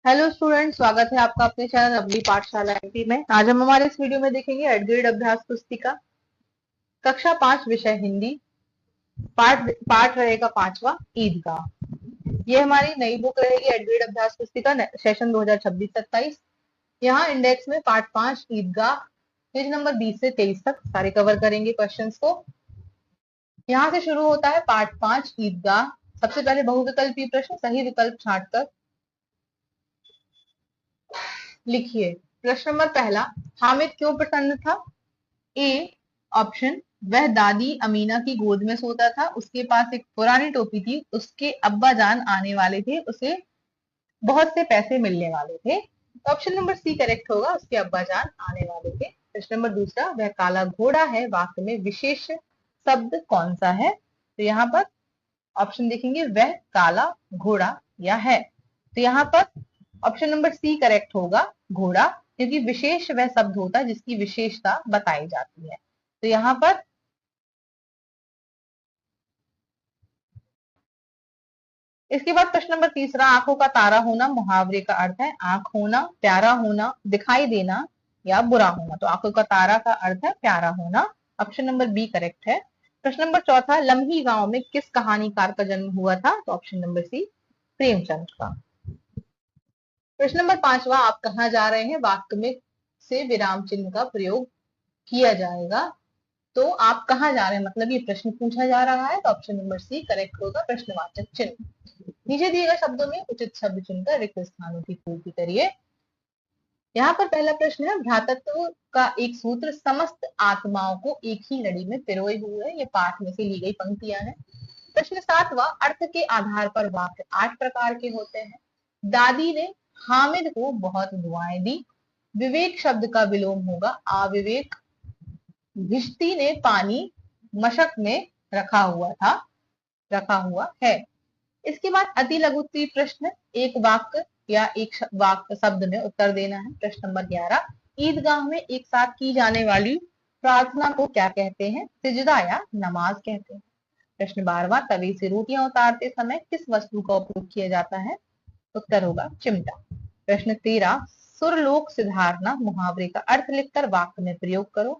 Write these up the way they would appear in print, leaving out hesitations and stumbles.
Hello student, स्वागत है आपका अपने चैनल अवली पाठशाला एमपी में। आज हम हमारे इस वीडियो में देखेंगे एडग्रेड अभ्यास पुस्तिका कक्षा 5 विषय हिंदी। पाठ पाठ रहेगा पांचवा, ईदगाह। ये हमारी नई बुक रहेगी एडग्रेड अभ्यास पुस्तिका सेशन 2026-27। यहाँ इंडेक्स में पाठ 5 ईदगाह पेज नंबर 20 से 23 तक सारे कवर करेंगे क्वेश्चंस को। यहाँ से शुरू होता है पाठ 5 ईदगाह। सबसे पहले बहुविकल्पी प्रश्न, सही विकल्प छांटकर लिखिए। प्रश्न नंबर पहला, हामिद क्यों प्रसन्न था? ए ऑप्शन, वह दादी अमीना की गोद में सोता था, उसके पास एक पुरानी टोपी थी, उसके अब्बा जान आने वाले थे, उसे बहुत से पैसे मिलने वाले थे। ऑप्शन नंबर सी करेक्ट होगा, उसके अब्बा जान आने वाले थे। प्रश्न नंबर दूसरा, वह काला घोड़ा है, वाक्य में विशेष शब्द कौन सा है? तो यहाँ पर ऑप्शन देखेंगे, वह काला घोड़ा या है। तो यहाँ पर ऑप्शन नंबर सी करेक्ट होगा, घोड़ा, क्योंकि विशेष वह शब्द होता है जिसकी विशेषता बताई जाती है। तो यहाँ पर इसके बाद प्रश्न नंबर तीसरा, आंखों का तारा होना मुहावरे का अर्थ है। आंख होना, प्यारा होना, दिखाई देना या बुरा होना। तो आंखों का तारा का अर्थ है प्यारा होना। ऑप्शन नंबर बी करेक्ट है। प्रश्न नंबर चौथा, लम्ही गांव में किस कहानीकार का जन्म हुआ था? तो ऑप्शन नंबर सी प्रेमचंद का। प्रश्न नंबर पांचवा, आप कहाँ जा रहे हैं, वाक्य में से विराम चिन्ह का प्रयोग किया जाएगा। तो आप कहाँ जा रहे हैं मतलब ये प्रश्न पूछा जा रहा है, तो ऑप्शन नंबर सी करेक्ट होगा, प्रश्नवाचक चिन्ह। नीचे दिए गए शब्दों में उचित शब्द चुनकर रिक्त स्थानों की पूर्ति करिए। यहाँ पर पहला प्रश्न है, भ्रातृत्व का एक सूत्र समस्त आत्माओं को एक ही लड़ी में पिरोए हुए है। ये पाठ में से ली गई पंक्तियां हैं। प्रश्न सातवां, अर्थ के आधार पर वाक्य 8 प्रकार के होते हैं। दादी ने हामिद को बहुत दुआएं दी। विवेक शब्द का विलोम होगा अविवेक। भिश्ती ने पानी मशक में रखा हुआ है। इसके बाद अति लघुत्तरीय प्रश्न, एक वाक्य या एक वाक्य शब्द में उत्तर देना है। प्रश्न नंबर 11, ईदगाह में एक साथ की जाने वाली प्रार्थना को क्या कहते हैं? सिजदा या नमाज कहते हैं। प्रश्न 12वां, तवे से रोटियां उतारते समय किस वस्तु का उपयोग किया जाता है? उत्तर होगा चिमटा। प्रश्न 13, सुरलोक सिधारना मुहावरे का अर्थ लिखकर वाक्य में प्रयोग करो।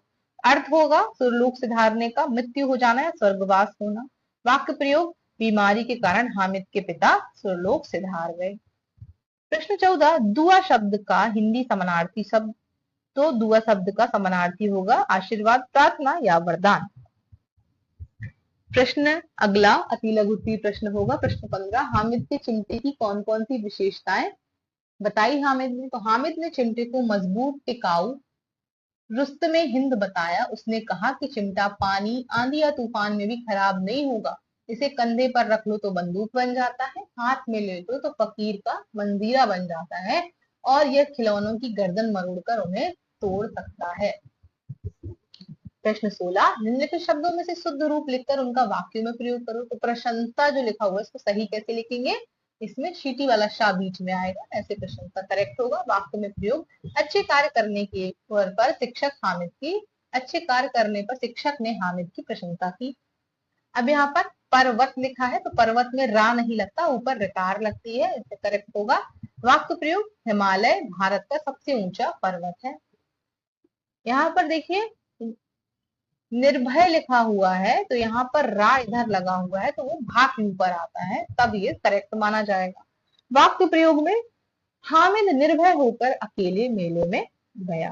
अर्थ होगा सुरलोक सिधारने का मृत्यु हो जाना या स्वर्गवास होना। वाक्य प्रयोग, बीमारी के कारण हामिद के पिता सुरलोक सिधार गए। प्रश्न 14, दुआ शब्द का हिंदी समानार्थी शब्द। तो दुआ शब्द का समानार्थी होगा आशीर्वाद, प्रार्थना या वरदान। प्रश्न अगला अति लघुत्तरीय प्रश्न होगा। प्रश्न 15, हामिद के चिमटे की कौन कौन सी विशेषताएं बताई हामिद ने? तो हामिद ने चिमटे को मजबूत, टिकाऊ, रुस्तमे हिंद बताया। उसने कहा कि चिमटा पानी, आंधी या तूफान में भी खराब नहीं होगा। इसे कंधे पर रख लो तो बंदूक बन जाता है, हाथ में ले लो तो फकीर का मंजीरा बन जाता है, और यह खिलौनों की गर्दन मरोड़कर उन्हें तोड़ सकता है। प्रश्न 16, निम्नलिखित शब्दों में से शुद्ध रूप लिखकर उनका वाक्यों में प्रयोग करो। तो प्रशंसा जो लिखा हुआ है इसको सही कैसे लिखेंगे? इसमें शीटी वाला शाह बीच में आएगा, ऐसे प्रशंसा करेक्ट होगा। वाक्य में प्रयोग, अच्छे कार्य करने के पर शिक्षक हामिद की अच्छे कार्य करने पर शिक्षक ने हामिद की प्रशंसा की। अब यहाँ पर पर्वत लिखा है, तो पर्वत में रा नहीं लगता, ऊपर रकार लगती है, इससे करेक्ट होगा। वाक्य प्रयोग, हिमालय भारत का सबसे ऊंचा पर्वत है। यहाँ पर देखिए निर्भय लिखा हुआ है, तो यहाँ पर रा इधर लगा हुआ है, तो वो भा के ऊपर आता है, तब ये करेक्ट माना जाएगा। वाक्य प्रयोग में, हामिद निर्भय होकर अकेले मेले में गया।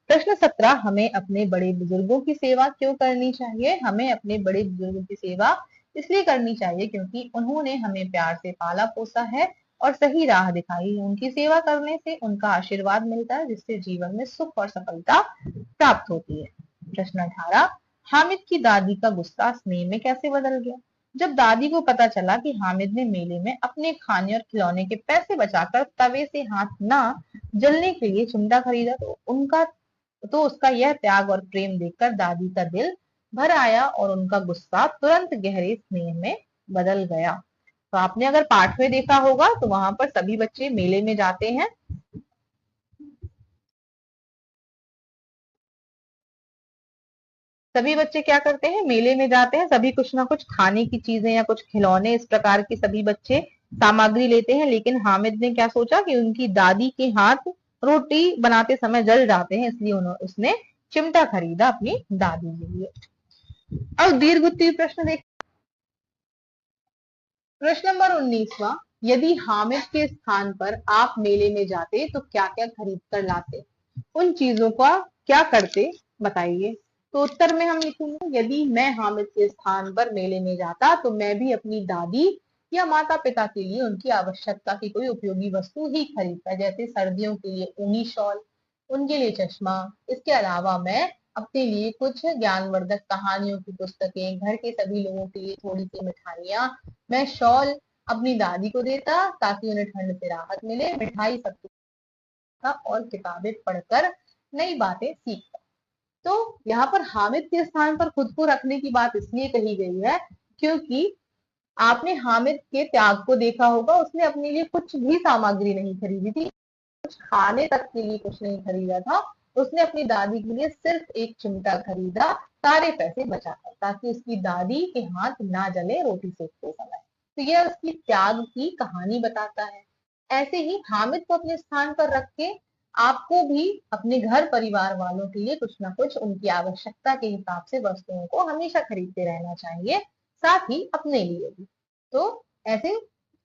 प्रश्न 17, हमें अपने बड़े बुजुर्गों की सेवा क्यों करनी चाहिए? हमें अपने बड़े बुजुर्गों की सेवा इसलिए करनी चाहिए क्योंकि उन्होंने हमें प्यार से पाला पोसा है और सही राह दिखाई है। उनकी सेवा करने से उनका आशीर्वाद मिलता है, जिससे जीवन में सुख और सफलता प्राप्त होती है। प्रश्न 18, हामिद की दादी का गुस्सा स्नेह में कैसे बदल गया? जब दादी को पता चला कि हामिद ने मेले में अपने खाने और खिलौने के पैसे बचाकर तवे से हाथ ना जलने के लिए चिमटा खरीदा, तो उसका यह त्याग और प्रेम देखकर दादी का दिल भर आया और उनका गुस्सा तुरंत गहरे स्नेह में बदल गया। तो आपने अगर पाठ में देखा होगा तो वहां पर सभी बच्चे मेले में जाते हैं, सभी बच्चे क्या करते हैं, मेले में जाते हैं, सभी कुछ ना कुछ खाने की चीजें या कुछ खिलौने इस प्रकार के सभी बच्चे सामग्री लेते हैं, लेकिन हामिद ने क्या सोचा कि उनकी दादी के हाथ रोटी बनाते समय जल जाते हैं, इसलिए उसने चिमटा खरीदा अपनी दादी के लिए। अब दीर्घ उत्तरीय प्रश्न देख। प्रश्न नंबर 19वां, यदि हामिद के स्थान पर आप मेले में जाते तो क्या क्या खरीद कर लाते, उन चीजों का क्या करते बताइए। तो उत्तर में हम लिखेंगे, यदि मैं हामिद के स्थान पर मेले में जाता तो मैं भी अपनी दादी या माता पिता के लिए उनकी आवश्यकता की कोई उपयोगी वस्तु ही खरीदता, जैसे सर्दियों के लिए ऊनी शॉल, उनके लिए चश्मा। इसके अलावा मैं अपने लिए कुछ ज्ञानवर्धक कहानियों की पुस्तकें, घर के सभी लोगों के लिए थोड़ी सी मिठाइयाँ, मैं शॉल अपनी दादी को देता ताकि उन्हें ठंड से राहत मिले, मिठाई सबको, और किताबें पढ़कर नई बातें सीखता। तो यहाँ पर हामिद के स्थान पर खुद को रखने की बात इसलिए कही गई है क्योंकि आपने हामिद के त्याग को देखा होगा, उसने अपने लिए कुछ भी सामग्री नहीं खरीदी थी, कुछ खाने तक के लिए कुछ नहीं खरीदा था, उसने अपनी दादी के लिए सिर्फ एक चिमटा खरीदा, सारे पैसे बचाकर, ताकि उसकी दादी के हाथ ना जले रोटी सेकते समय। तो यह उसकी त्याग की कहानी बताता है। ऐसे ही हामिद को अपने स्थान पर रख के आपको भी अपने घर परिवार वालों के लिए कुछ ना कुछ उनकी आवश्यकता के हिसाब से वस्तुओं को हमेशा खरीदते रहना चाहिए, साथ ही अपने लिए भी। तो ऐसे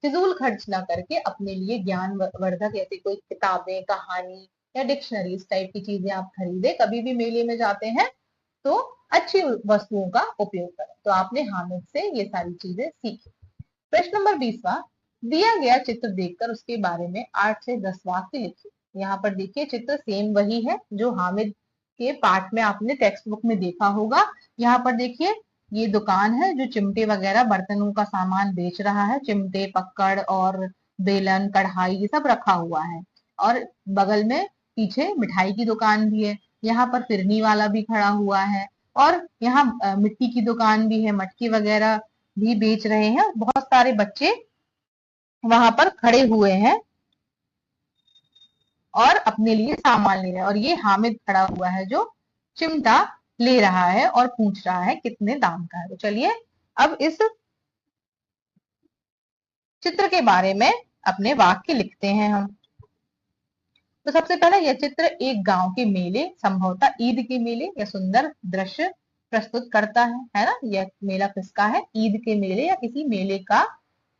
फिजूल खर्च ना करके अपने लिए ज्ञान वर्धक ऐसी कोई किताबें, कहानी या डिक्शनरी, इस टाइप की चीजें आप खरीदे, कभी भी मेले में जाते हैं तो अच्छी वस्तुओं का उपयोग करें। तो आपने हामिद से ये सारी चीजें सीखी। प्रश्न नंबर 20वां, दिया गया चित्र देखकर उसके बारे में 8 से 10 वाक्य लिखिए। यहाँ पर देखिए चित्र सेम वही है जो हामिद के पाठ में आपने टेक्स्ट बुक में देखा होगा। यहाँ पर देखिए ये दुकान है जो चिमटे वगैरह बर्तनों का सामान बेच रहा है, चिमटे, पक्कड़ और बेलन, कढ़ाई, ये सब रखा हुआ है। और बगल में पीछे मिठाई की दुकान भी है, यहाँ पर फिरनी वाला भी खड़ा हुआ है, और यहाँ मिट्टी की दुकान भी है, मटकी वगैरह भी बेच रहे हैं। बहुत सारे बच्चे वहां पर खड़े हुए हैं और अपने लिए सामान ले रहे हैं, और ये हामिद खड़ा हुआ है जो चिमटा ले रहा है और पूछ रहा है कितने दाम का है। तो चलिए अब इस चित्र के बारे में अपने वाक्य लिखते हैं हम। तो सबसे पहले यह चित्र एक गांव के मेले, संभवतः ईद के मेले या सुंदर दृश्य प्रस्तुत करता है ना। यह मेला किसका है, ईद के मेले या किसी मेले का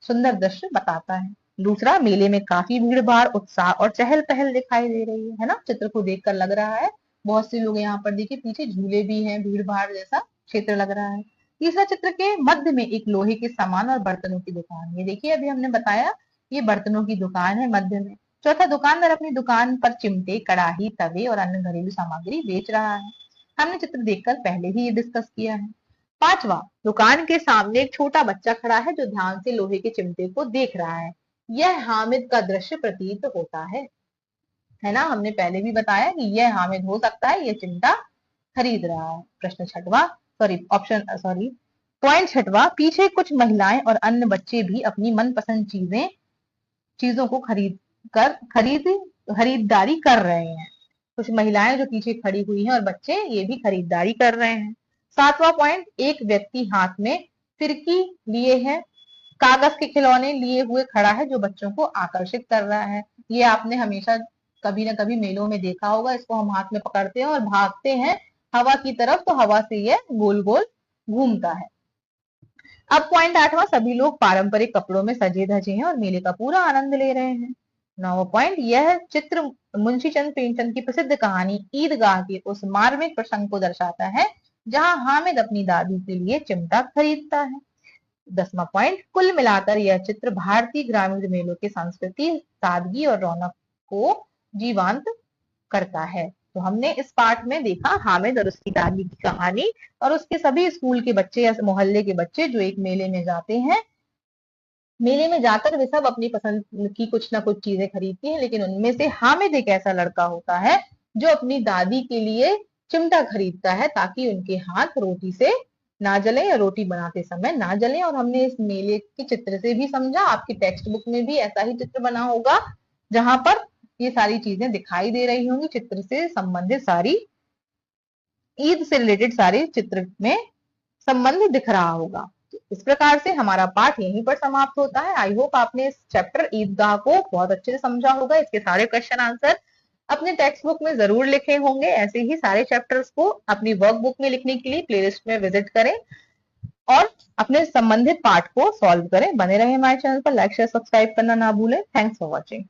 सुंदर दृश्य बताता है। दूसरा, मेले में काफी भीड़ भाड़, उत्साह और चहल पहल दिखाई दे रही है ना। चित्र को देखकर लग रहा है बहुत से लोग यहाँ पर देखिए, पीछे झूले भी हैं, भीड़ भाड़ जैसा क्षेत्र लग रहा है। तीसरा, चित्र के मध्य में एक लोहे के सामान और बर्तनों की दुकान, ये देखिए अभी हमने बताया ये बर्तनों की दुकान है मध्य में। चौथा, दुकानदार अपनी दुकान पर चिमटे, कड़ाही, तवे और अन्य घरेलू सामग्री बेच रहा है, हमने चित्र देखकर पहले ही ये डिस्कस किया है। पांचवा, दुकान के सामने एक छोटा बच्चा खड़ा है जो ध्यान से लोहे के चिमटे को देख रहा है, यह हामिद का दृश्य प्रतीत होता है ना। हमने पहले भी बताया कि यह हामिद हो सकता है, यह चिमटा खरीद रहा है। प्रश्न छठवा, पॉइंट छठवा, पीछे कुछ महिलाएं और अन्य बच्चे भी अपनी मनपसंद चीजों को खरीदारी कर रहे हैं। कुछ महिलाएं जो पीछे खड़ी हुई हैं और बच्चे ये भी खरीदारी कर रहे हैं। सातवां पॉइंट, एक व्यक्ति हाथ में फिरकी लिए है, कागज के खिलौने लिए हुए खड़ा है जो बच्चों को आकर्षित कर रहा है। ये आपने हमेशा कभी ना कभी मेलों में देखा होगा, इसको हम हाथ में पकड़ते हैं और भागते हैं हवा की तरफ, तो हवा से यह गोल गोल घूमता है। अब पॉइंट आठवां, सभी लोग पारंपरिक कपड़ों में सजे धजे हैं और मेले का पूरा आनंद ले रहे हैं। नौवां पॉइंट, यह चित्र मुंशी चंद प्रेमचंद की प्रसिद्ध कहानी ईदगाह के उस मार्मिक प्रसंग को दर्शाता है जहां हामिद अपनी दादी के लिए चिमटा खरीदता है। 10वां पॉइंट, कुल मिलाकर यह चित्र भारतीय ग्रामीण मेलों की संस्कृति, सादगी और रौनक को जीवंत करता है। तो हमने इस पाठ में देखा हामिद और उसकी दादी की कहानी, और उसके सभी स्कूल के बच्चे या मोहल्ले के बच्चे जो एक मेले में जाते हैं, मेले में जाकर वे सब अपनी पसंद की कुछ ना कुछ चीजें खरीदते हैं, लेकिन उनमें से हामिद एक ऐसा लड़का होता है जो अपनी दादी के लिए चिमटा खरीदता है ताकि उनके हाथ रोटी से ना जले या रोटी बनाते समय ना जले। और हमने इस मेले के चित्र से भी समझा, आपकी टेक्स्ट बुक में भी ऐसा ही चित्र बना होगा जहां पर ये सारी चीजें दिखाई दे रही होंगी, चित्र से संबंधित सारी, ईद से रिलेटेड सारे चित्र में संबंध दिख रहा होगा। इस प्रकार से हमारा पाठ यहीं पर समाप्त होता है। आई होप आपने इस चैप्टर ईदगाह को बहुत अच्छे से समझा होगा। इसके सारे क्वेश्चन आंसर अपने टेक्स्ट बुक में जरूर लिखे होंगे। ऐसे ही सारे चैप्टर्स को अपनी वर्क बुक में लिखने के लिए प्लेलिस्ट में विजिट करें और अपने संबंधित पाठ को सॉल्व करें। बने रहे हमारे चैनल पर, लाइक शेयर सब्सक्राइब करना ना भूलें। Thanks for watching.